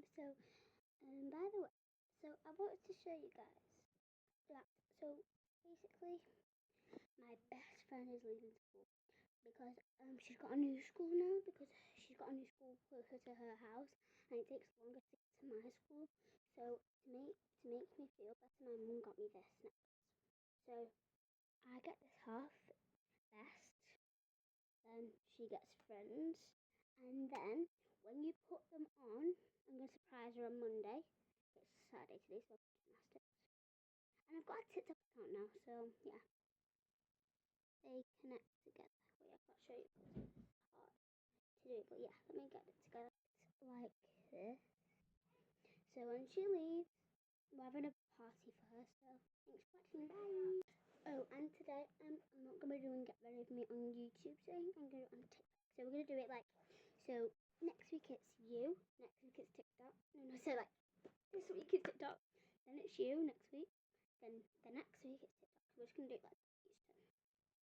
So, by the way, so I wanted to show you guys that. So basically, my best friend is leaving school because she's got a new school now because she's got a new school closer to her house and it takes longer to get to my school. So to make me feel better, my mum got me this necklace. So I get this half vest, then she gets friends, and then when you put them on, I'm gonna surprise her on Monday. It's Saturday today, so gymnastics. And I've got a TikTok account now, so yeah, they connect together. Wait, I can't show you. It's hard to do, but yeah, let me get it together. It's like this. So when she leaves, we're having a party for her. So thanks for watching. Bye. Oh, and today I'm not gonna be doing Get Ready With Me on YouTube thing. I'm gonna do it on TikTok. So we're gonna do it like so. Next week it's you. Next week it's TikTok. No, so like this week it's TikTok. Then it's you next week. Then the next week it's TikTok. So we're just gonna do it like